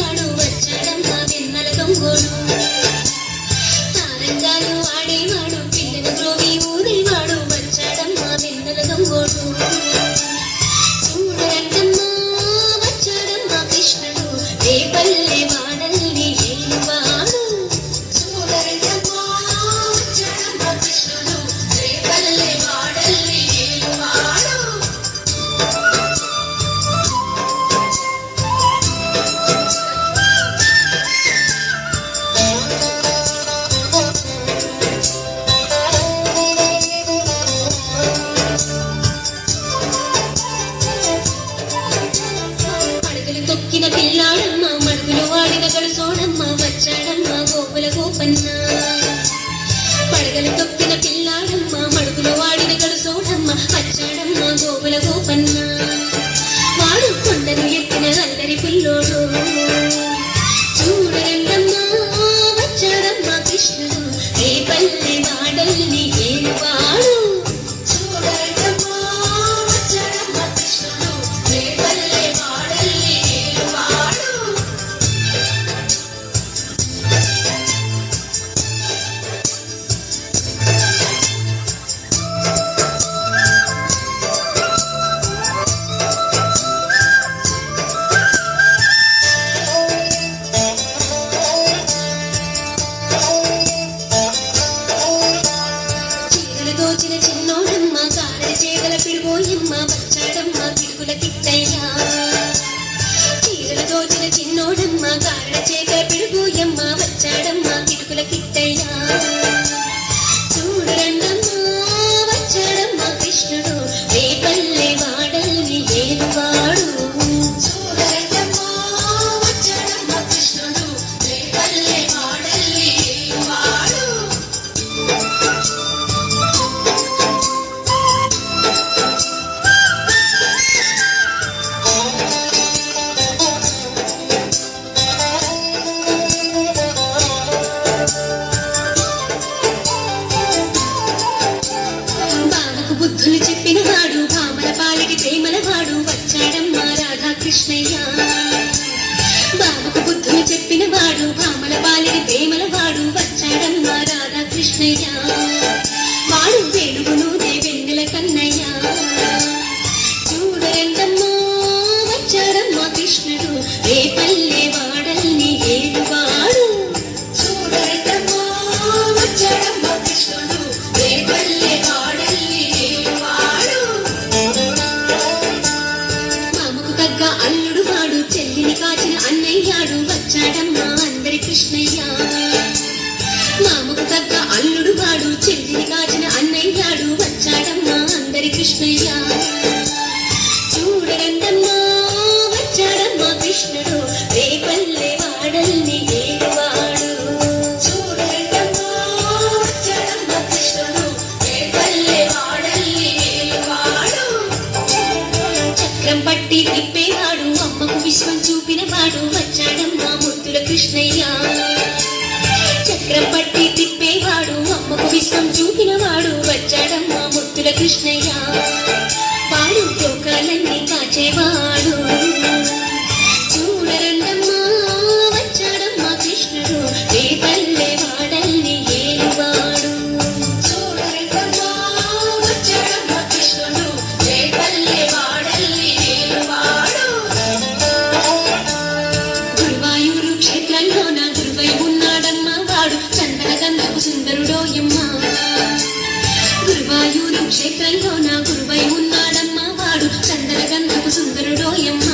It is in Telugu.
ఆడేవాడు వచ్చాడమ్మ వెన్నెల దొంగోడు తారంగాలు ఆడేవాడు పిల్లలు ద్రోవి ఊదేవాడు వచ్చాడమ్మ వెన్నెల దొంగోడు చూడరండమ్మా వచ్చాడమ్మ కృష్ణుడు రేపల్లె వాడల్ని ఏలువాడు చూడరండమ్మా వచ్చాడమ్మ కృష్ణుడు రేపల్లె వాడల్ని ఏలువాడు తొక్కిన పిల్లాడమ్మ మడుగులు వాడిన గడుసోడమ్మ వచ్చాడమ్మ గోపుల గోపన్న పడగలు తొక్కిన పిల్లాడమ్మ మడుగులు వాడిన గడుసోడమ్మ వచ్చాడమ్మ గోపుల గోపన్న వాడు కొండను ఎక్కిన అల్లరి పిల్లోడు చూడరండమ్మా వచ్చాడమ్మ కృష్ణుడు రేపల్లె వాడల్ని ఏలువాడు చూడరండమ్మా వచ్చాడమ్మ కృష్ణుడు రేపల్లె వాడల్ని ఏలువాడు చీరలు దోచిన చిన్నోడమ్మ కారడి చేగల పిడుగోయమ్మ వచ్చాడమ్మ పిడుగుల కిట్టయ్యా చీరలు దోచిన చిన్నోడమ్మ కారడ చేగల పిడుగోయమ్మ వచ్చాడమ్మ పిడుగుల కిట్టయ్యా చూడరండమ్మా వచ్చాడమ్మ కృష్ణుడు రేపల్లె వాడల్ని ఏలువాడు చూడరండమ్మా వచ్చాడమ్మ కృష్ణుడు రేపల్లె వాడల్ని ఏలువాడు బావకు బుద్ధులు చెప్పినవాడు భామల పాలిటి ప్రేమలవాడు వచ్చాడమ్మ రాధాకృష్ణయ్య బావకు బుద్ధులు చెప్పినవాడు భామల పాలిటి ప్రేమలవాడు వచ్చాడమ్మ రాధాకృష్ణయ్య వాడు వేణుగును వెన్నెల కన్నయ్య చూడరండమ్మా వచ్చాడమ్మ కృష్ణుడు రేపల్లె వాడల్ని ఏలువాడు చూడరండమ్మా వచ్చాడమ్మ కృష్ణుడు రేపల్లె వాడల్ని ఏలువాడు మామకు తగ్గ అల్లుడు వాడు చెల్లిని కాచిన అన్నయ్యాడు వచ్చాడమ్మ అందరి కృష్ణయ్య మామకు తగ్గ అల్లుడు వాడు చెల్లిని కాచిన అన్నయ్యాడు వచ్చాడమ్మ అందరి కృష్ణయ్య చూడరండమ్మా వచ్చాడమ్మ కృష్ణుడు రేపల్లె వాడల్ని ఏలువాడు చూడరండమ్మా వచ్చాడమ్మ కృష్ణుడు రేపల్లె వాడల్ని ఏలువాడు చక్రం పట్టి తిప్పేవాడు అమ్మకు విశ్వం చూపినవాడు వచ్చాడమ్మ ముద్దుల కృష్ణయ్య చక్రం పట్టి తిప్పేవాడు అమ్మకు విశ్వం చూపినవాడు వచ్చాడమ్మ ముద్దుల కృష్ణయ్య వాడు లోకాలన్నీ కాచేవాడు చూడరండమ్మా వచ్చాడమ్మ కృష్ణుడు రేపల్లె వాడల్ని ఏలువాడు చూడరండమ్మా వచ్చాడమ్మ కృష్ణుడు రేపల్లె వాడల్ని ఏలువాడు గురువాయూరు క్షేత్రంలోన గురువై ఉన్నాడమ్మ వాడు చందన గంధపు సుందరుడోయమ్మ గురువాయూరు క్షేత్రంలోన గురువై ఉన్నాడమ్మ వాడు చందన గంధపు సుందరుడోయమ్మ